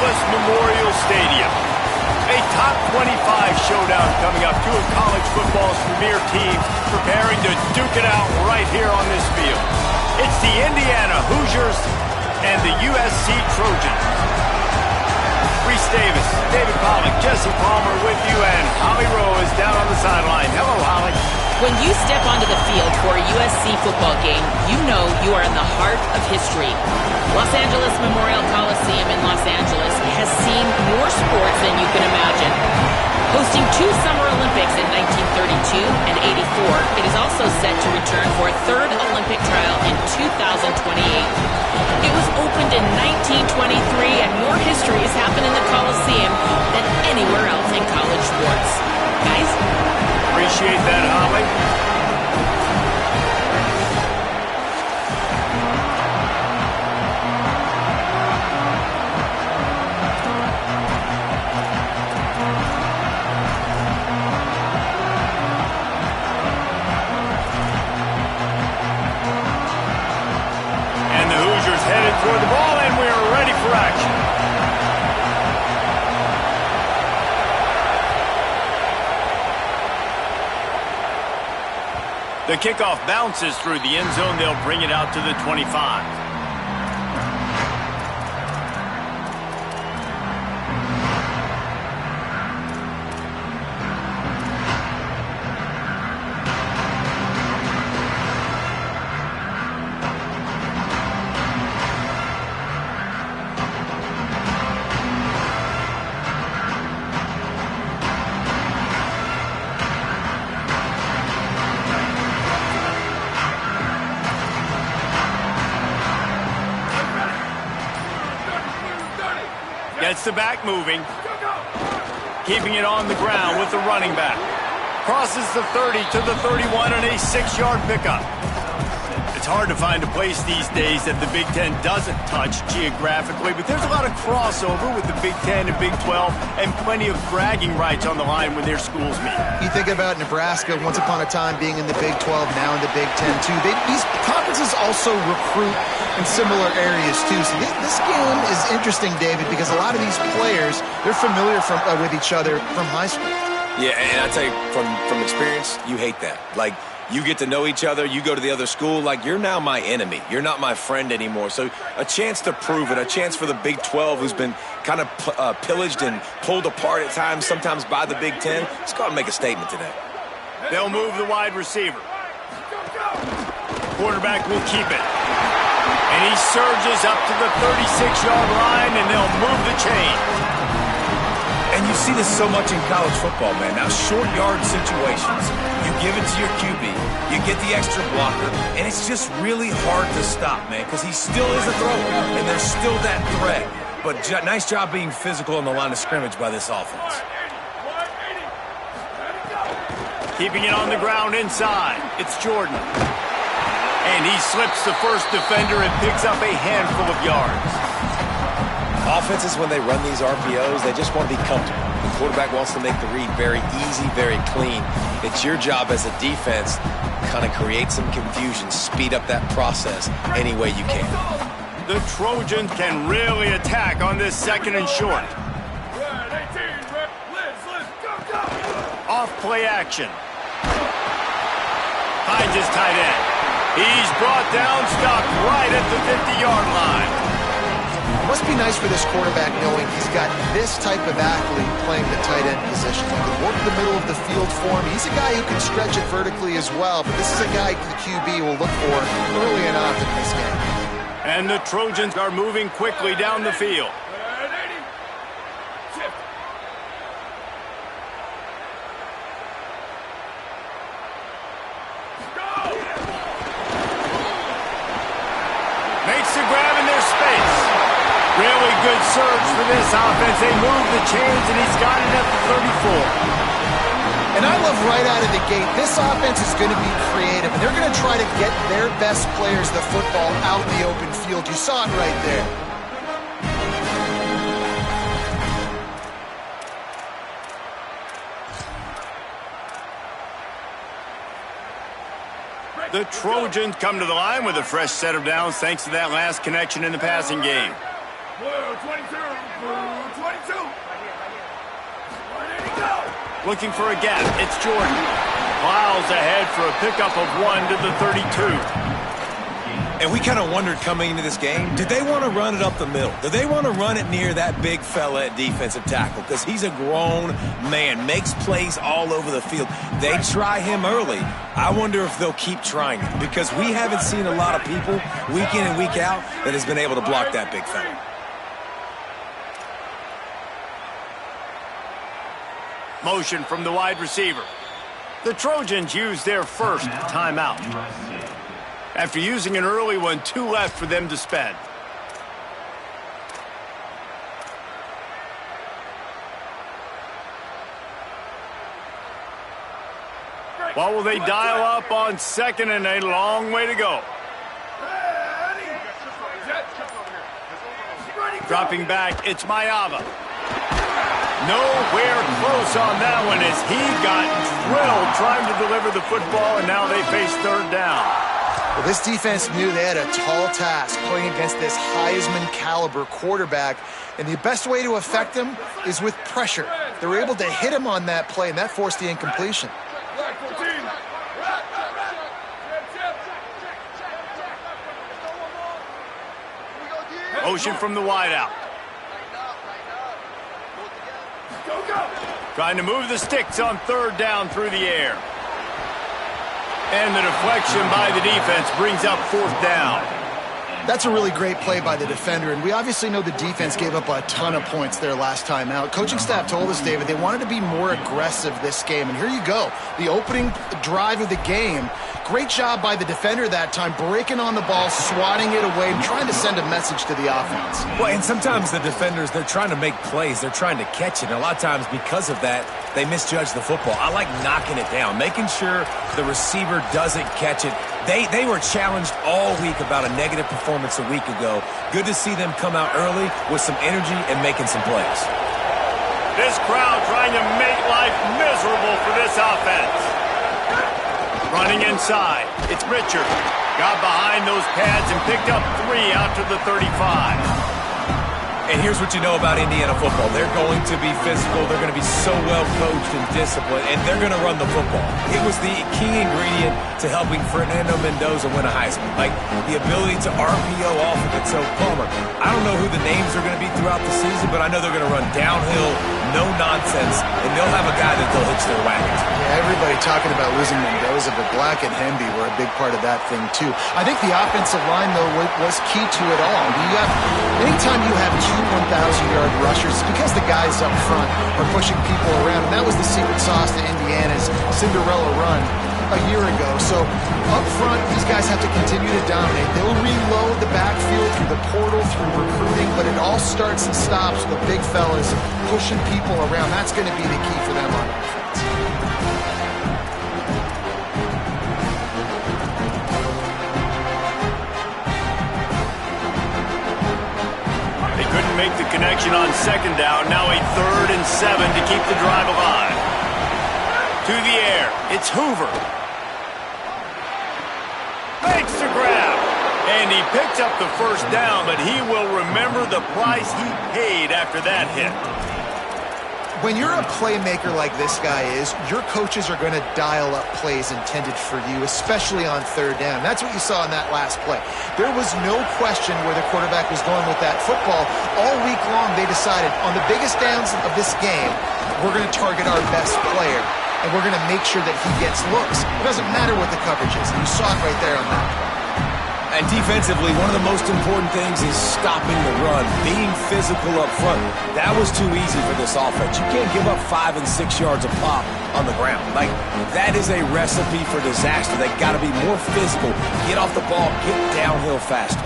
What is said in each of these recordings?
Angeles Memorial Stadium. A top 25 showdown coming up. Two of college football's premier teams preparing to duke it out right here on this field. It's the Indiana Hoosiers and the USC Trojans. Reese Davis, David Pollack, Jesse Palmer with you, and Holly Rowe is down on the sideline. Hello, Holly. When you step onto the field for a USC football game, you know you are in the heart of history. Los Angeles Memorial Coliseum in Los Angeles has seen more sports than you can imagine. Hosting two Summer Olympics in 1932 and 84, it is also set to return for a third Olympic trial in 2028. It was opened in 1923, and more history has happened in the Coliseum than anywhere else in college sports. Guys? Appreciate that, Holly. And the Hoosiers headed toward the ball, and we are ready for action. The kickoff bounces through the end zone. They'll bring it out to the 25. Gets the back moving. Keeping it on the ground with the running back. Crosses the 30 to the 31 and a 6-yard pickup. It's hard to find a place these days that the Big Ten doesn't touch geographically, but there's a lot of crossover with the Big Ten and Big 12 and plenty of bragging rights on the line when their schools meet. You think about Nebraska once upon a time being in the Big 12, now in the Big 10 too. These conferences also recruit in similar areas too. So this game is interesting, David, because a lot of these players, they're familiar with each other from high school. Yeah, and I tell you, from experience, you hate that. Like, you get to know each other, you go to the other school, like, you're now my enemy. You're not my friend anymore. So a chance to prove it, a chance for the Big 12, who's been kind of pillaged and pulled apart at times, sometimes by the Big 10. Let's go out and make a statement today. They'll move the wide receiver. Quarterback will keep it. And he surges up to the 36-yard line, and they'll move the chain. And you see this so much in college football, man. Now, short yard situations, you give it to your QB, you get the extra blocker, and it's just really hard to stop, man, because he still is a thrower, and there's still that threat. But nice job being physical on the line of scrimmage by this offense. Keeping it on the ground inside. It's Jordan. And he slips the first defender and picks up a handful of yards. Offenses, when they run these RPOs, they just want to be comfortable. The quarterback wants to make the read very easy, very clean. It's your job as a defense to kind of create some confusion, speed up that process any way you can. The Trojans can really attack on this second and short. Off play action. Finds his tight end. He's brought down, stopped right at the 50-yard line. It must be nice for this quarterback knowing he's got this type of athlete playing the tight end position. He can work the middle of the field for him. He's a guy who can stretch it vertically as well, but this is a guy the QB will look for early and often in this game. And the Trojans are moving quickly down the field. Makes the grab in their space. Really good surge for this offense. They move the chains, and he's got it at the 34. And I love right out of the gate, this offense is going to be creative, and they're going to try to get their best players the football out in the open field. You saw it right there. The Trojans come to the line with a fresh set of downs thanks to that last connection in the passing game. Looking for a gap. It's Jordan. Miles ahead for a pickup of 1 to the 32. And we kind of wondered coming into this game, did they want to run it up the middle? Do they want to run it near that big fella at defensive tackle? Because he's a grown man, makes plays all over the field. They try him early. I wonder if they'll keep trying it, because we haven't seen a lot of people week in and week out that has been able to block that big fella. Motion from the wide receiver. The Trojans use their first timeout. After using an early one, 2 left for them to spend. What will they dial up on 2nd and a long way to go? Dropping back, it's Mayava. Nowhere close on that one as he got drilled trying to deliver the football, and now they face 3rd down. Well, this defense knew they had a tall task playing against this Heisman-caliber quarterback, and the best way to affect him is with pressure. They were able to hit him on that play, and that forced the incompletion. Motion from the wideout. Trying to move the sticks on 3rd down through the air. And the deflection by the defense brings up 4th down. That's a really great play by the defender, and we obviously know the defense gave up a ton of points their last time out. Coaching staff told us, David, they wanted to be more aggressive this game, and here you go. The opening drive of the game, great job by the defender that time, breaking on the ball, swatting it away, and trying to send a message to the offense. Well, and sometimes the defenders, they're trying to make plays. They're trying to catch it, and a lot of times because of that, they misjudge the football. I like knocking it down, making sure the receiver doesn't catch it. They were challenged all week about a negative performance a week ago. Good to see them come out early with some energy and making some plays. This crowd trying to make life miserable for this offense. Running inside, it's Richard. Got behind those pads and picked up 3 out to the 35. And here's what you know about Indiana football. They're going to be physical. They're going to be so well coached and disciplined, and they're going to run the football. It was the key ingredient to helping Fernando Mendoza win a Heisman, like the ability to RPO off of it. So, Palmer, I don't know who the names are going to be throughout the season, but I know they're going to run downhill, no nonsense, and they'll have a guy that they'll hitch their wagons. Yeah, everybody talking about losing Mendoza, but Black and Hemby were a big part of that thing, too. I think the offensive line, though, was key to it all. Anytime you have 2 1,000-yard rushers, it's because the guys up front are pushing people around, and that was the secret sauce to Indiana's Cinderella run a year ago. So up front, these guys have to continue to dominate. They'll reload the backfield through the portal, through recruiting, but it all starts and stops with the big fellas pushing people around. That's going to be the key for them on offense. Make the connection on 2nd down. Now a 3rd and 7 to keep the drive alive. To the air. It's Hoover. Makes the grab. And he picks up the 1st down, but he will remember the price he paid after that hit. When you're a playmaker like this guy is, your coaches are going to dial up plays intended for you, especially on 3rd down. That's what you saw in that last play. There was no question where the quarterback was going with that football. All week long, they decided on the biggest downs of this game, we're going to target our best player, and we're going to make sure that he gets looks. It doesn't matter what the coverage is. You saw it right there on that play. And defensively, one of the most important things is stopping the run, being physical up front. That was too easy for this offense. You can't give up 5 and 6 yards a pop on the ground. Like, that is a recipe for disaster. They got to be more physical, get off the ball, get downhill faster.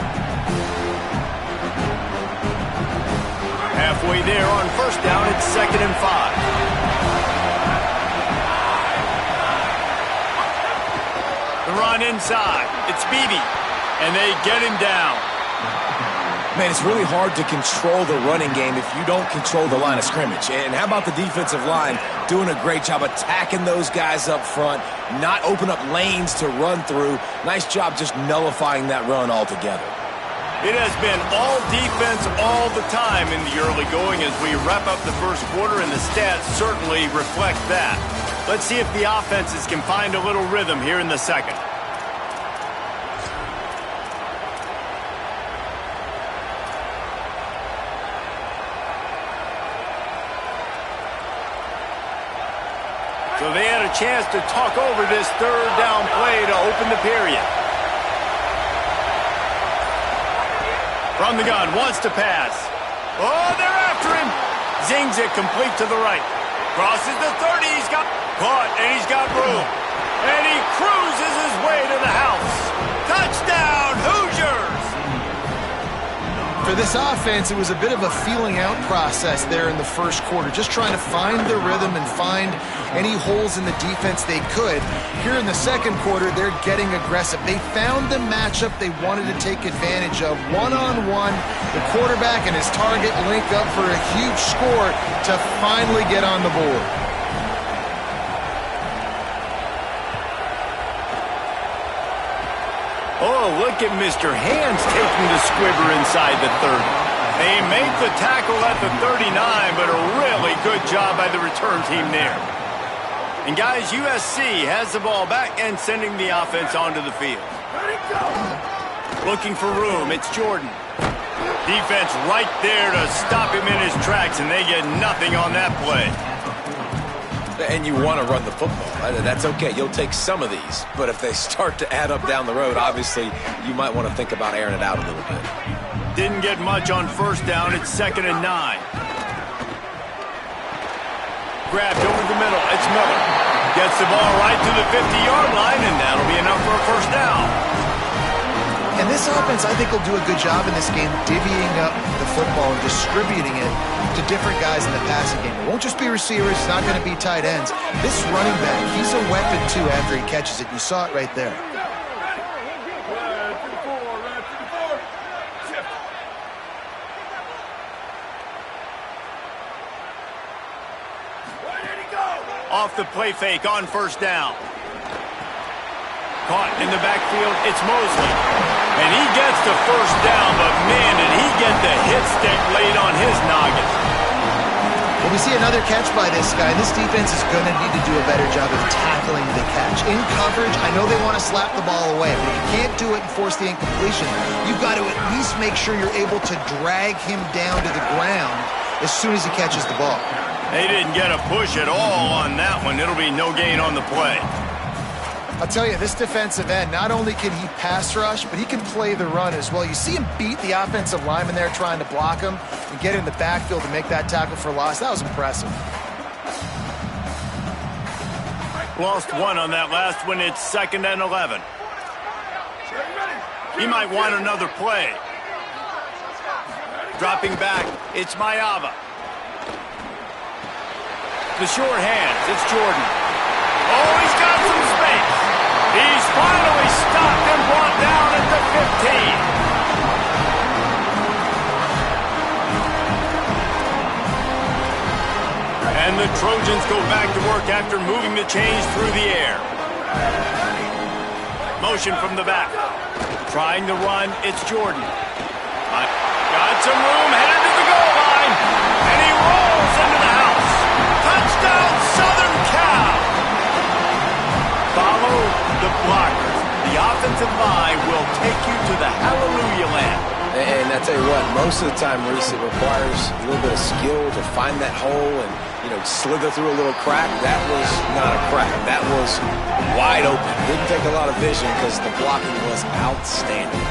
Halfway there on 1st down, it's 2nd and 5. The run inside. It's Beebe. And they get him down. Man, it's really hard to control the running game if you don't control the line of scrimmage. And how about the defensive line doing a great job attacking those guys up front, not open up lanes to run through. Nice job just nullifying that run altogether. It has been all defense all the time in the early going as we wrap up the first quarter, and the stats certainly reflect that. Let's see if the offenses can find a little rhythm here in the second. So they had a chance to talk over this third down play to open the period. From the gun, wants to pass. Oh, they're after him. Zings it complete to the right. Crosses the 30. He's got caught, and he's got room. And he cruises his way to the house. Touchdown, Hoosiers! For this offense, it was a bit of a feeling out process there in the first quarter, just trying to find the rhythm and find any holes in the defense they could. Here in the second quarter, they're getting aggressive. They found the matchup they wanted to take advantage of. One-on-one, the quarterback and his target link up for a huge score to finally get on the board. Oh, look at Mr. Hands taking the squibber inside the 30. They make the tackle at the 39, but a really good job by the return team there. And guys, USC has the ball back and sending the offense onto the field. Looking for room, it's Jordan. Defense right there to stop him in his tracks, and they get nothing on that play. And you want to run the football. That's okay. You'll take some of these. But if they start to add up down the road, obviously you might want to think about airing it out a little bit. Didn't get much on first down. It's 2nd and 9. Grabbed over the middle. It's Miller. Gets the ball right to the 50-yard line, and that'll be enough for a first down. And this offense, I think, will do a good job in this game divvying up the football and distributing it to different guys in the passing game. It won't just be receivers. It's not going to be tight ends. This running back, he's a weapon, too, after he catches it. You saw it right there. Off the play fake on first down. Caught in the backfield, it's Mosley. And he gets the first down, but man, did he get the hit stick laid on his noggin. Well, we see another catch by this guy. This defense is going to need to do a better job of tackling the catch. In coverage, I know they want to slap the ball away, but if you can't do it and force the incompletion, you've got to at least make sure you're able to drag him down to the ground as soon as he catches the ball. They didn't get a push at all on that one. It'll be no gain on the play. I'll tell you, this defensive end, not only can he pass rush, but he can play the run as well. You see him beat the offensive lineman there trying to block him and get in the backfield to make that tackle for loss. That was impressive. Lost one on that last one. It's 2nd and 11. He might want another play. Dropping back, it's Mayava. The short hands, it's Jordan. Oh, he's got some space. He's finally stopped and brought down at the 15. And the Trojans go back to work after moving the chains through the air. Motion from the back. Trying to run, it's Jordan. Got some room, headed to the goal line. And he rolls into the house. Touchdown, Southern Cal! Follow the blockers. The offensive line will take you to the Hallelujah Land. And I tell you what, most of the time, Reese, it requires a little bit of skill to find that hole and, slither through a little crack. That was not a crack. That was wide open. Didn't take a lot of vision because the blocking was outstanding.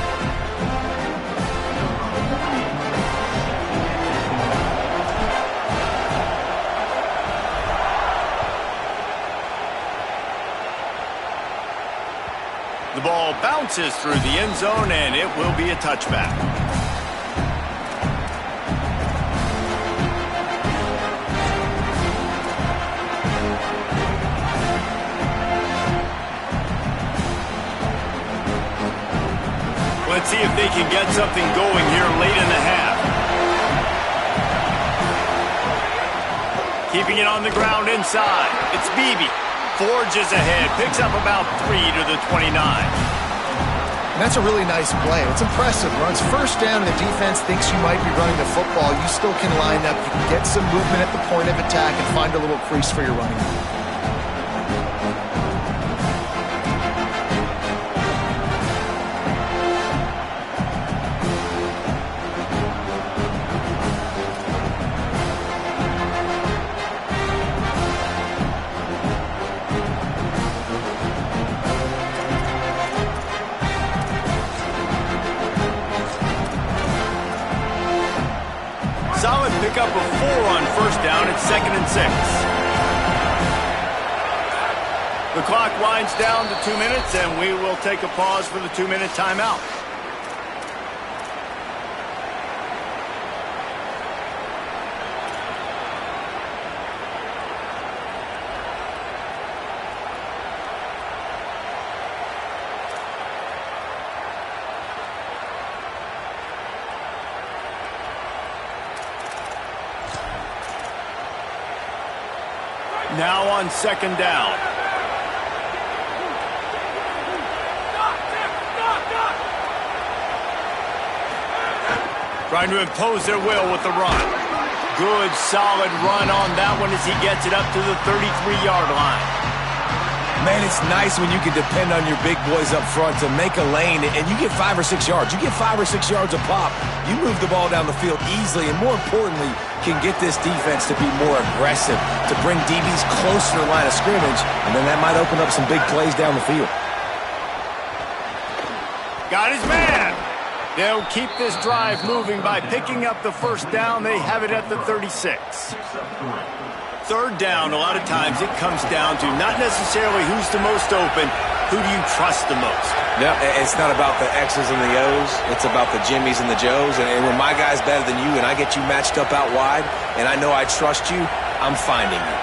The ball bounces through the end zone, and it will be a touchback. Let's see if they can get something going here late in the half. Keeping it on the ground inside. It's Beebe. Forges ahead, picks up about 3 to the 29. And that's a really nice play. It's impressive. Runs first down, and the defense thinks you might be running the football. You still can line up. You can get some movement at the point of attack and find a little crease for your running back. Solid pickup of 4 on first down at 2nd and 6. The clock winds down to 2 minutes, and we will take a pause for the 2-minute timeout. Now on 2nd down. Trying to impose their will with the run. Good, solid run on that one as he gets it up to the 33-yard line. Man, it's nice when you can depend on your big boys up front to make a lane, and you get 5 or 6 yards. You get 5 or 6 yards a pop. You move the ball down the field easily, and more importantly, can get this defense to be more aggressive, to bring DBs closer to the line of scrimmage, and then that might open up some big plays down the field. Got his man. They'll keep this drive moving by picking up the first down. They have it at the 36. 3rd down, a lot of times it comes down to not necessarily who's the most open, who do you trust the most? Yeah, it's not about the X's and the O's. It's about the Jimmies and the Joes. And when my guy's better than you and I get you matched up out wide and I know I trust you, I'm finding you.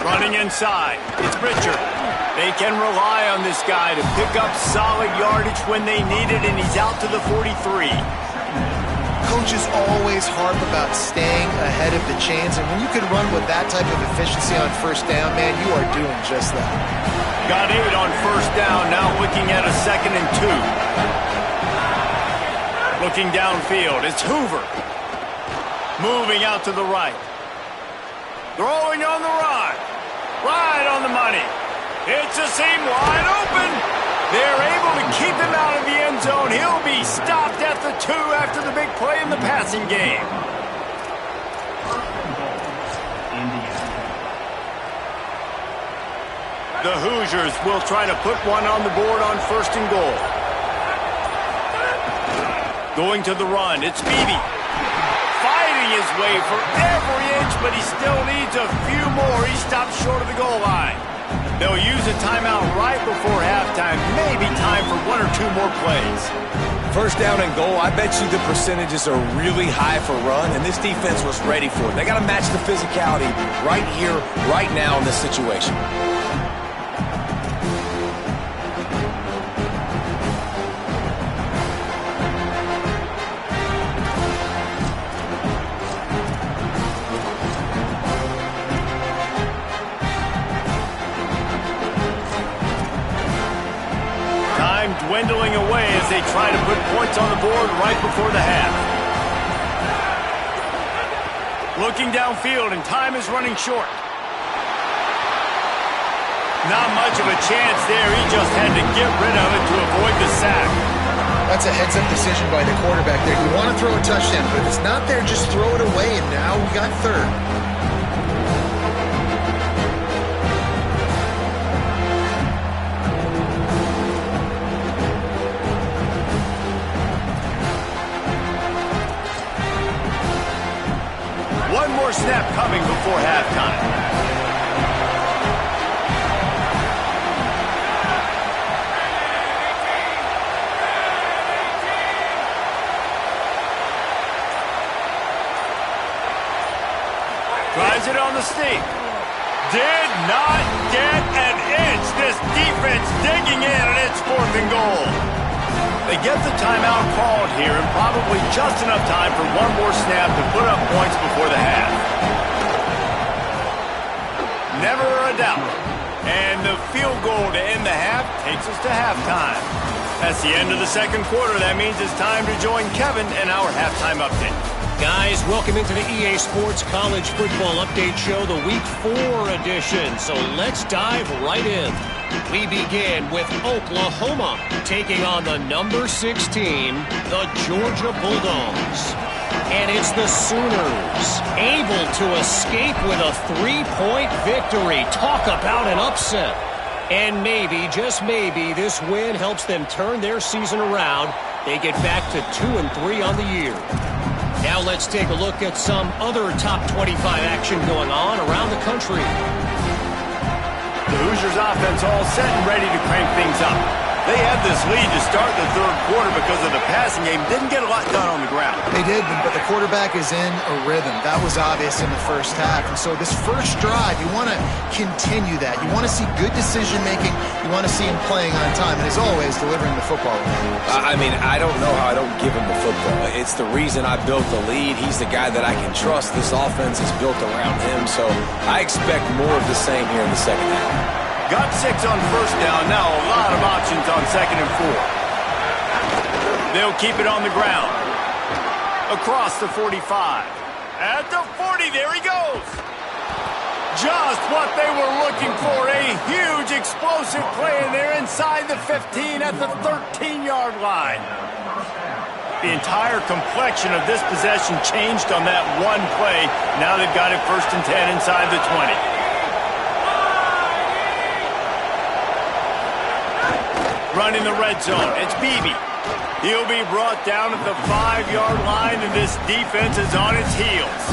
Running inside, it's Richard. They can rely on this guy to pick up solid yardage when they need it, and he's out to the 43. Coaches always harp about staying ahead of the chains, and when you can run with that type of efficiency on first down, man, you are doing just that. Got 8 on first down, now looking at a 2nd and 2. Looking downfield, it's Hoover. Moving out to the right. Throwing on the run. Right on the money. It's a seam wide open. They're able to keep him out of the end zone. He'll be stopped at the 2 after the big play in the passing game. The Hoosiers will try to put one on the board on 1st and goal. Going to the run, it's Beebe. Fighting his way for every inch, but he still needs a few more. He stopped short of the goal line. They'll use a timeout right before halftime. Maybe time for 1 or 2 more plays. 1st down and goal, I bet you the percentages are really high for run, and this defense was ready for it. They got to match the physicality right here, right now in this situation. Dwindling away as they try to put points on the board right before the half. Looking downfield, and time is running short. Not much of a chance there. He just had to get rid of it to avoid the sack. That's a heads-up decision by the quarterback there. You want to throw a touchdown, but if it's not there, just throw it away, and now we got 3rd. One more snap coming before halftime. Tries it on the sneak. Did not get an inch. This defense digging in, and it's 4th and goal. They get the timeout called here, and probably just enough time for one more snap to put up points before the half. Never a doubt. And the field goal to end the half takes us to halftime. That's the end of the second quarter. That means it's time to join Kevin and our halftime update. Guys, welcome into the EA Sports College Football Update Show, the Week 4 edition. So let's dive right in. We begin with Oklahoma taking on the number 16, the Georgia Bulldogs. And it's the Sooners able to escape with a 3-point victory. Talk about an upset. And maybe, just maybe, this win helps them turn their season around. They get back to 2-3 on the year. Now let's take a look at some other top 25 action going on around the country. The Hoosiers offense all set and ready to crank things up. They had this lead to start the third quarter because of the passing game. Didn't get a lot done on the ground. They did, but the quarterback is in a rhythm. That was obvious in the first half. And so this first drive, you want to continue that. You want to see good decision-making. You want to see him playing on time. And as always, delivering the football. I mean, I don't know how I don't give him the football. It's the reason I built the lead. He's the guy that I can trust. This offense is built around him. So I expect more of the same here in the second half. Got 6 on first down. Now a lot of options on 2nd and 4. They'll keep it on the ground. Across the 45. At the 40, there he goes. Just what they were looking for. A huge explosive play, and they're inside the 15 at the 13-yard line. The entire complexion of this possession changed on that one play. Now they've got it 1st and 10 inside the 20. Running the red zone. It's Beebe. He'll be brought down at the 5-yard line, and this defense is on its heels.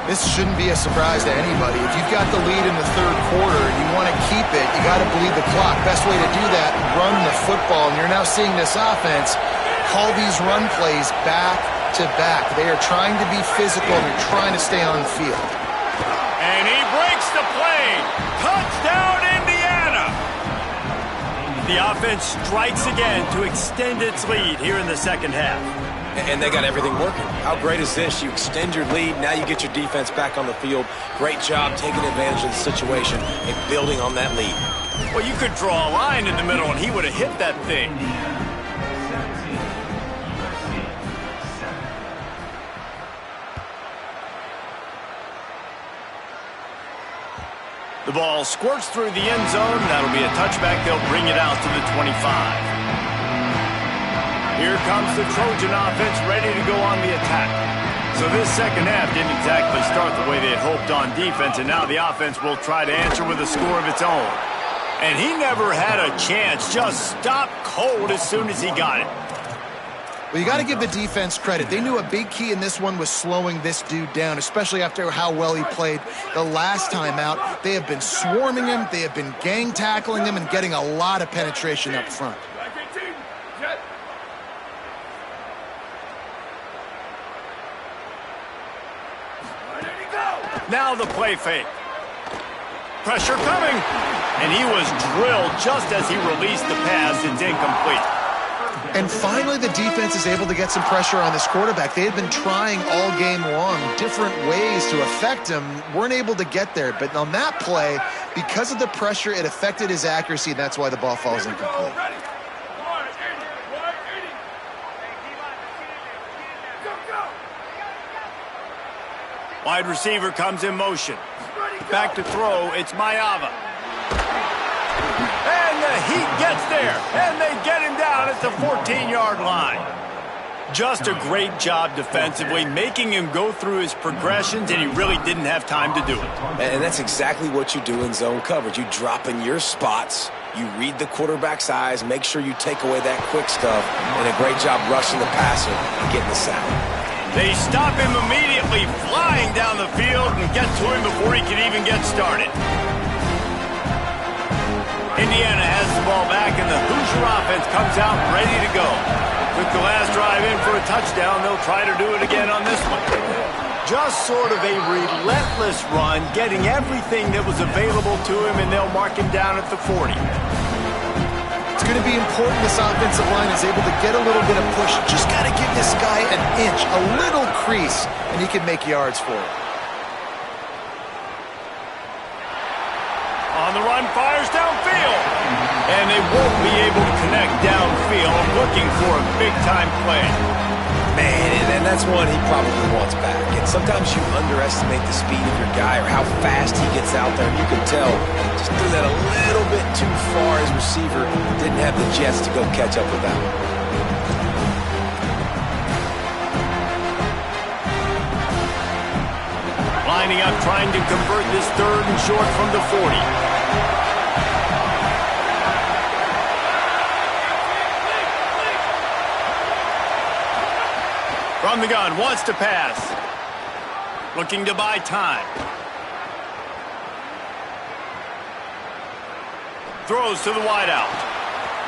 This shouldn't be a surprise to anybody. If you've got the lead in the third quarter and you want to keep it, you got to bleed the clock. Best way to do that, run the football. And you're now seeing this offense call these run plays back to back. They are trying to be physical, and they're trying to stay on the field. And he breaks the play. Touchdown, Indiana! The offense strikes again to extend its lead here in the second half. And they got everything working. How great is this? You extend your lead, now you get your defense back on the field. Great job taking advantage of the situation and building on that lead. Well, you could draw a line in the middle, and he would have hit that thing. The ball squirts through the end zone. That'll be a touchback. They'll bring it out to the 25. Here comes the Trojan offense ready to go on the attack. So this second half didn't exactly start the way they had hoped on defense, and now the offense will try to answer with a score of its own. And he never had a chance. Just stopped cold as soon as he got it. Well, you got to give the defense credit. They knew a big key in this one was slowing this dude down, especially after how well he played the last time out. They have been swarming him. They have been gang tackling him and getting a lot of penetration up front. Now the play fake. Pressure coming. And he was drilled just as he released the pass. It's incomplete. And finally, the defense is able to get some pressure on this quarterback. They had been trying all game long different ways to affect him, weren't able to get there. But on that play, because of the pressure, it affected his accuracy, and that's why the ball falls incomplete. Wide receiver comes in motion. Back to throw, it's Mayava. And the Heat gets there, and they get him down at the 14-yard line. Just a great job defensively, making him go through his progressions, and he really didn't have time to do it. And that's exactly what you do in zone coverage. You drop in your spots, you read the quarterback's eyes, make sure you take away that quick stuff, and a great job rushing the passer and getting the sack. They stop him immediately, flying down the field, and get to him before he can even get started. Indiana has the ball back, and the Hoosier offense comes out ready to go. With the last drive in for a touchdown, they'll try to do it again on this one. Just sort of a relentless run, getting everything that was available to him, and they'll mark him down at the 40. It's going to be important this offensive line is able to get a little bit of push. Just got to give this guy an inch, a little crease, and he can make yards for it. On the run, fires downfield. And they won't be able to connect downfield, looking for a big-time play. Man, and that's one he probably wants back. And sometimes you underestimate the speed of your guy or how fast he gets out there. And you can tell just threw that a little bit too far. His receiver didn't have the jets to go catch up with that one. Lining up, trying to convert this 3rd and short from the 40. From the gun, wants to pass. Looking to buy time. Throws to the wideout.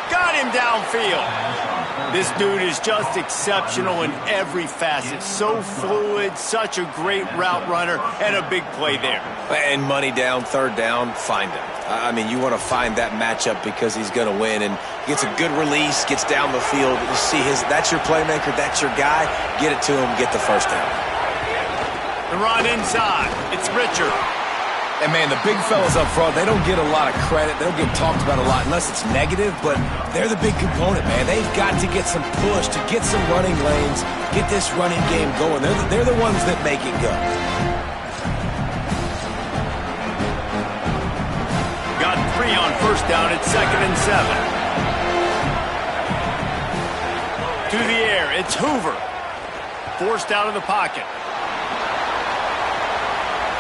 Got him downfield. This dude is just exceptional in every facet. So fluid, such a great route runner, and a big play there. And money down, 3rd down, find him. I mean, you want to find that matchup because he's going to win. And gets a good release, gets down the field. You see that's your playmaker, that's your guy. Get it to him, get the 1st down. The run inside. It's Richard. And, man, the big fellas up front, they don't get a lot of credit. They don't get talked about a lot unless it's negative, but they're the big component, man. They've got to get some push, to get some running lanes, get this running game going. They're the ones that make it go. Got 3 on 1st down at 2nd and 7. To the air, it's Hoover. Forced out of the pocket.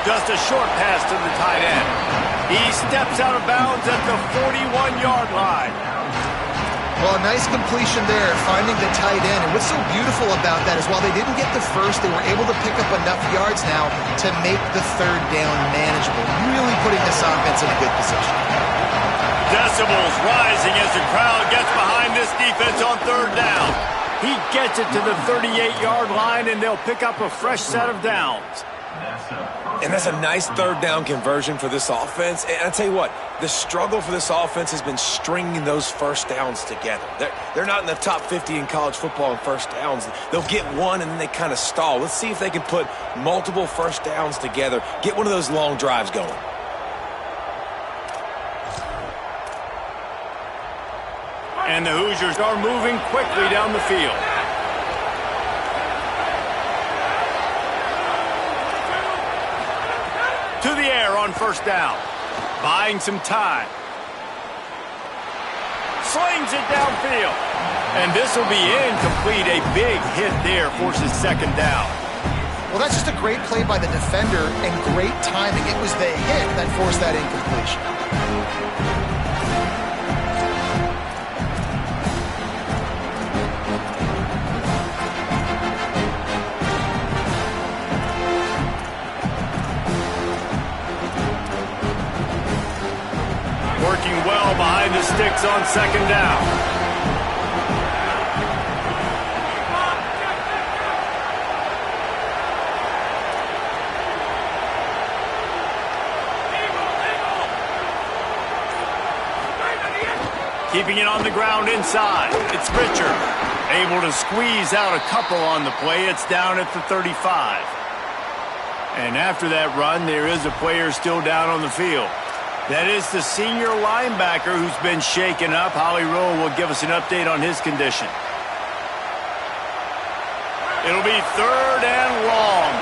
Just a short pass to the tight end. He steps out of bounds at the 41-yard line. Well, a nice completion there, finding the tight end. And what's so beautiful about that is while they didn't get the first, they were able to pick up enough yards now to make the 3rd down manageable. Really putting this offense in a good position. Decibels rising as the crowd gets behind this defense on 3rd down. He gets it to the 38-yard line, and they'll pick up a fresh set of downs. And that's a nice 3rd down conversion for this offense. And I tell you what, the struggle for this offense has been stringing those 1st downs together. They're not in the top 50 in college football in 1st downs. They'll get one and then they kind of stall. Let's see if they can put multiple 1st downs together, get one of those long drives going. And the Hoosiers are moving quickly down the field. To the air on 1st down. Buying some time. Slings it downfield. And this will be incomplete. A big hit there forces 2nd down. Well, that's just a great play by the defender and great timing. It was the hit that forced that incompletion. Working well behind the sticks on 2nd down. Keeping it on the ground inside. It's Richard. Able to squeeze out a couple on the play. It's down at the 35. And after that run, there is a player still down on the field. That is the senior linebacker who's been shaken up. Holly Rowe will give us an update on his condition. It'll be 3rd and long.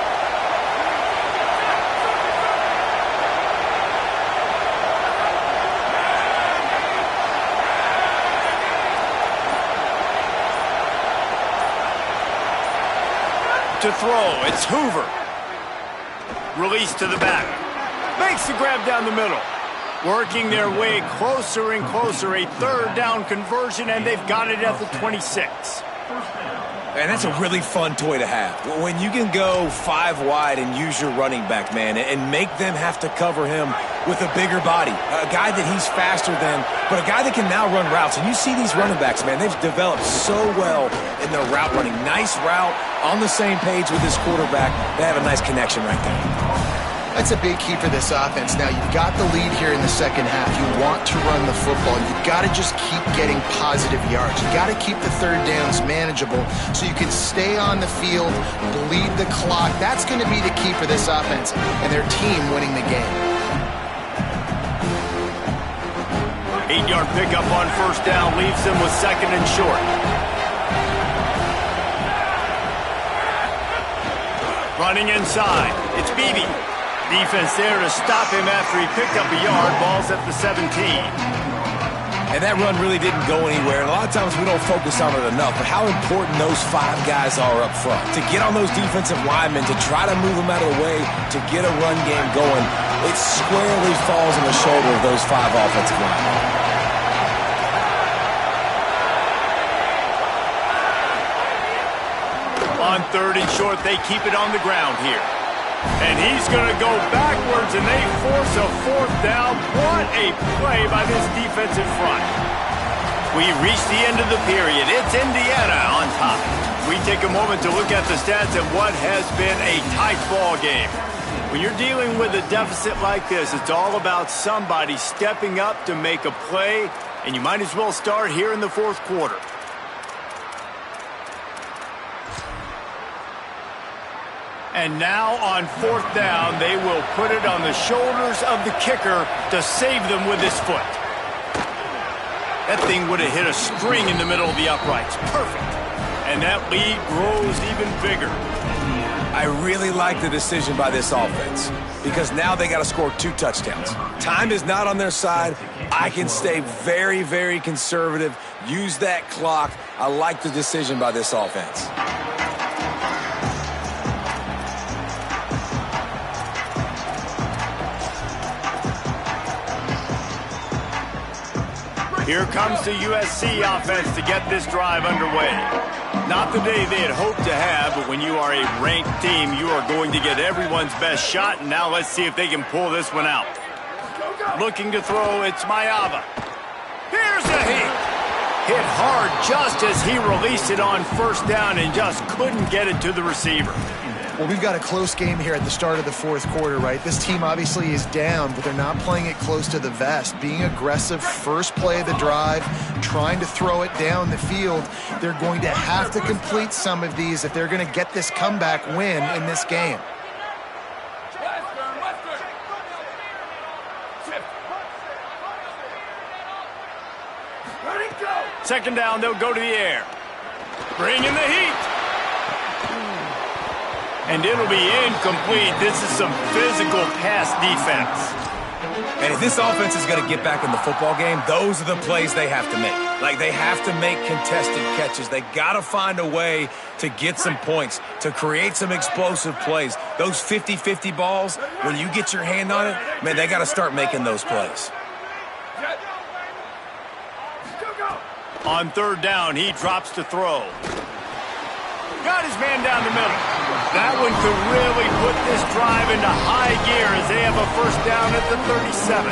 To throw, it's Hoover. Release to the back. Makes the grab down the middle. Working their way closer and closer. A 3rd down conversion, and they've got it at the 26. And that's a really fun toy to have. When you can go 5 wide and use your running back, man, and make them have to cover him with a bigger body. A guy that he's faster than, but a guy that can now run routes. And you see these running backs, man, they've developed so well in their route running. Nice route, on the same page with this quarterback. They have a nice connection right there. That's a big key for this offense. Now, you've got the lead here in the second half. You want to run the football. You've got to just keep getting positive yards. You've got to keep the third downs manageable so you can stay on the field, bleed the clock. That's going to be the key for this offense and their team winning the game. 8-yard pickup on first down leaves them with second and short. Running inside, it's Beebe. Defense there to stop him after he picked up a yard. Ball's at the 17. And that run really didn't go anywhere. And a lot of times we don't focus on it enough, but how important those 5 guys are up front. To get on those defensive linemen, to try to move them out of the way, to get a run game going, it squarely falls on the shoulder of those 5 offensive linemen. On third and short, they keep it on the ground here. And he's going to go backwards, and they force a fourth down. What a play by this defensive front. We reach the end of the period. It's Indiana on top. We take a moment to look at the stats of what has been a tight ball game. When you're dealing with a deficit like this, it's all about somebody stepping up to make a play, and you might as well start here in the fourth quarter. And now on fourth down, they will put it on the shoulders of the kicker to save them with his foot. That thing would have hit a string in the middle of the uprights. Perfect. And that lead grows even bigger. I really like the decision by this offense because now they got to score 2 touchdowns. Time is not on their side. I can stay very, very conservative, use that clock. I like the decision by this offense. Here comes the USC offense to get this drive underway. Not the day they had hoped to have, but when you are a ranked team, you are going to get everyone's best shot, and now let's see if they can pull this one out. Looking to throw, it's Mayava. Here's a hit hard just as he released it on first down and just couldn't get it to the receiver. Well, we've got a close game here at the start of the fourth quarter, right? This team obviously is down, but they're not playing it close to the vest. Being aggressive, first play of the drive, trying to throw it down the field. They're going to have to complete some of these if they're going to get this comeback win in this game. Second down, they'll go to the air. Bring in the heat. And it'll be incomplete. This is some physical pass defense. And if this offense is going to get back in the football game, those are the plays they have to make. Like, they have to make contested catches. They got to find a way to get some points, to create some explosive plays. Those 50-50 balls, when you get your hand on it, man, they got to start making those plays. On third down, he drops to throw. Got his man down the middle. That one could really put this drive into high gear as they have a first down at the 37.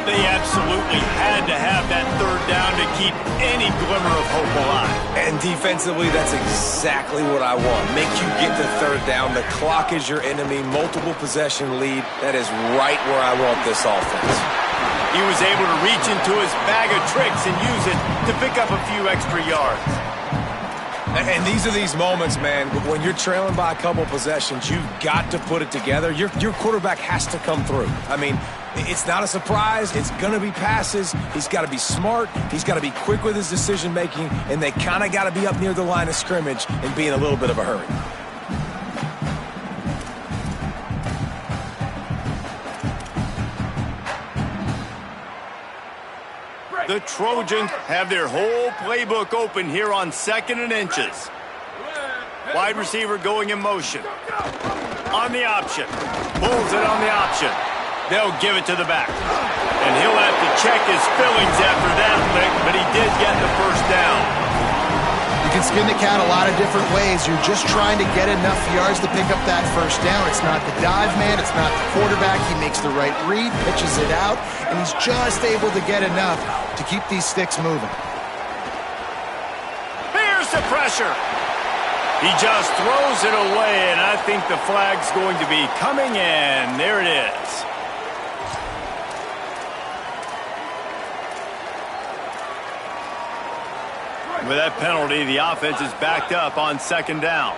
They absolutely had to have that third down to keep any glimmer of hope alive. And defensively, that's exactly what I want. Make you get the third down. The clock is your enemy. Multiple possession lead. That is right where I want this offense. He was able to reach into his bag of tricks and use it to pick up a few extra yards. And these are these moments, man, when you're trailing by a couple possessions, you've got to put it together. Your quarterback has to come through. I mean, it's not a surprise. It's going to be passes. He's got to be smart. He's got to be quick with his decision-making, and they kind of got to be up near the line of scrimmage and be in a little bit of a hurry. The Trojans have their whole playbook open here on 2nd and inches. Wide receiver going in motion. On the option. Pulls it on the option. They'll give it to the back. And he'll have to check his fillings after that lick, but he did get the first down. You can skin the cat a lot of different ways. You're just trying to get enough yards to pick up that first down. It's not the dive man. It's not the quarterback. He makes the right read, pitches it out, and he's just able to get enough to keep these sticks moving. Here's the pressure. He just throws it away, and I think the flag's going to be coming in. There it is. With that penalty, the offense is backed up on second down.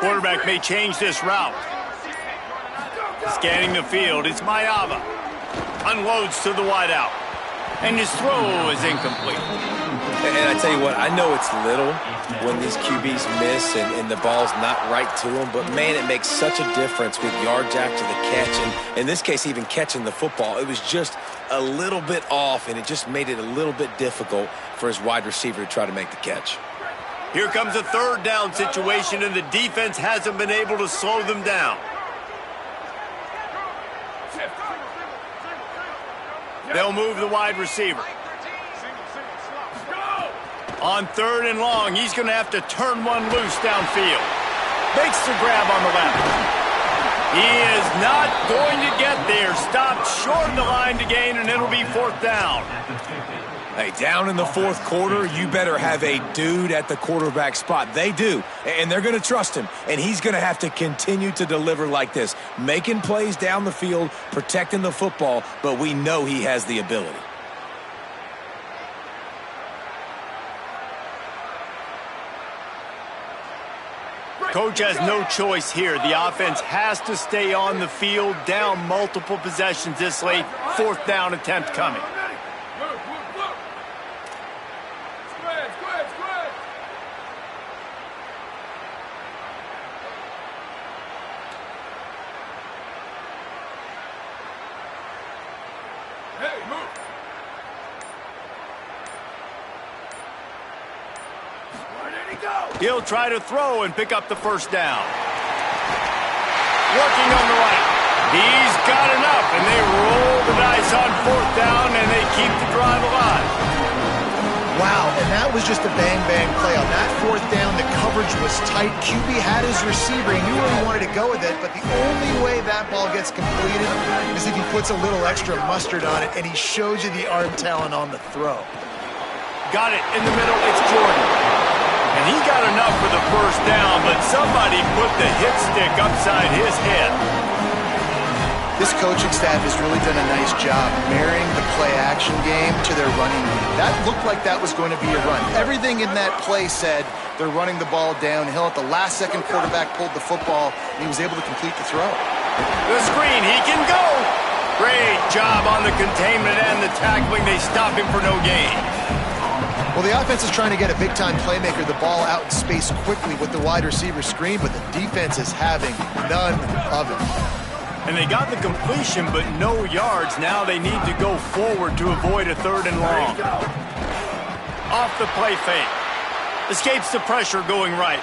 Quarterback may change this route. Scanning the field, it's Mayava. Unloads to the wideout. And his throw is incomplete. And I tell you what, I know it's little when these QBs miss and the ball's not right to them, but man, it makes such a difference with yards after the catch. And in this case, even catching the football, it was just a little bit off, and it just made it a little bit difficult for his wide receiver to try to make the catch. Here comes a third down situation, and the defense hasn't been able to slow them down. They'll move the wide receiver. On third and long, he's going to have to turn one loose downfield. Makes the grab on the left. He is not going to get there. Stopped short of the line to gain, and it'll be fourth down. Hey, down in the fourth quarter, you better have a dude at the quarterback spot. They do, and they're going to trust him, and he's going to have to continue to deliver like this, making plays down the field, protecting the football, but we know he has the ability. Coach has no choice here. The offense has to stay on the field, down multiple possessions this late. Fourth down attempt coming. He'll try to throw and pick up the first down. Working on the right. He's got enough, and they roll the dice on fourth down, and they keep the drive alive. Wow, and that was just a bang-bang play. On that fourth down, the coverage was tight. QB had his receiver. He knew where he wanted to go with it, but the only way that ball gets completed is if he puts a little extra mustard on it, and he shows you the arm talent on the throw. Got it in the middle. It's Jordan. And he got enough for the first down, but somebody put the hit stick upside his head. This coaching staff has really done a nice job marrying the play-action game to their running game. That looked like that was going to be a run. Everything in that play said they're running the ball downhill. At the last second, quarterback pulled the football, and he was able to complete the throw. The screen, he can go. Great job on the containment and the tackling. They stop him for no gain. Well, the offense is trying to get a big-time playmaker the ball out in space quickly with the wide receiver screen, but the defense is having none of it. And they got the completion, but no yards. Now they need to go forward to avoid a third and long. Off the play fake. Escapes the pressure going right.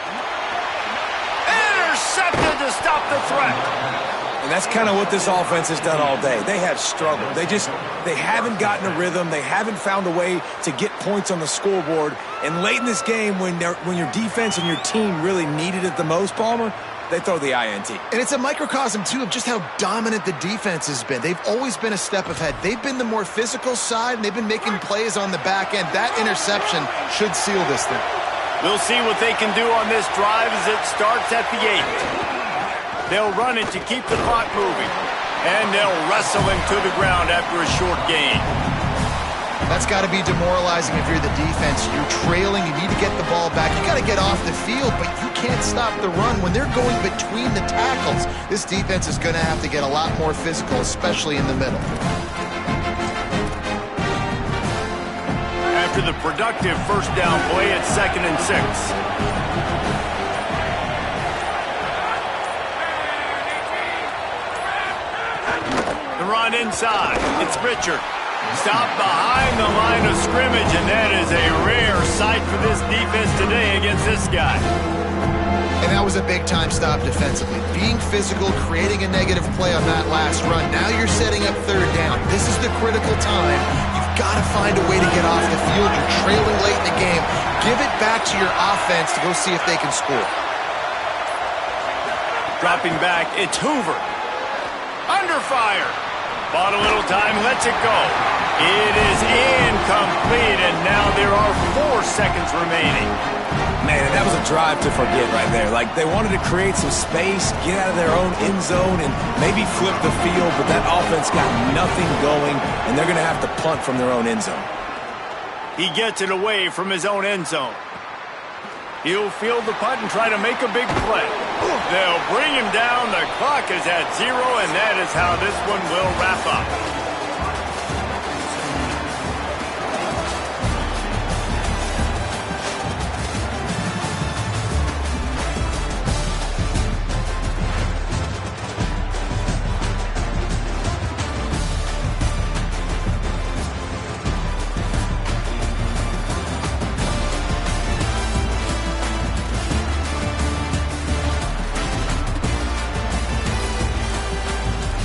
Intercepted to stop the threat. And that's kind of what this offense has done all day. They have struggled. They haven't gotten a rhythm. They haven't found a way to get points on the scoreboard. And late in this game, when your defense and your team really needed it the most, Palmer, they throw the INT. And it's a microcosm, too, of just how dominant the defense has been. They've always been a step ahead. They've been the more physical side, and they've been making plays on the back end. That interception should seal this thing. We'll see what they can do on this drive as it starts at the 8. They'll run it to keep the clock moving, and they'll wrestle him to the ground after a short gain. That's got to be demoralizing if you're the defense. You're trailing. You need to get the ball back. You got to get off the field, but you can't stop the run. When they're going between the tackles, this defense is going to have to get a lot more physical, especially in the middle. After the productive first down play, it's 2nd and 6. Run inside. It's Richard. Stopped behind the line of scrimmage, and that is a rare sight for this defense today against this guy. And that was a big-time stop defensively. Being physical, creating a negative play on that last run. Now you're setting up third down. This is the critical time. You've got to find a way to get off the field. You're trailing late in the game. Give it back to your offense to go see if they can score. Dropping back, it's Hoover. Under fire. Bought a little time, lets it go. It is incomplete, and now there are 4 seconds remaining. Man, that was a drive to forget right there. Like, they wanted to create some space, get out of their own end zone, and maybe flip the field, but that offense got nothing going, and they're going to have to punt from their own end zone. He gets it away from his own end zone. He'll field the punt and try to make a big play. They'll bring him down. The clock is at 0, and that is how this one will wrap up.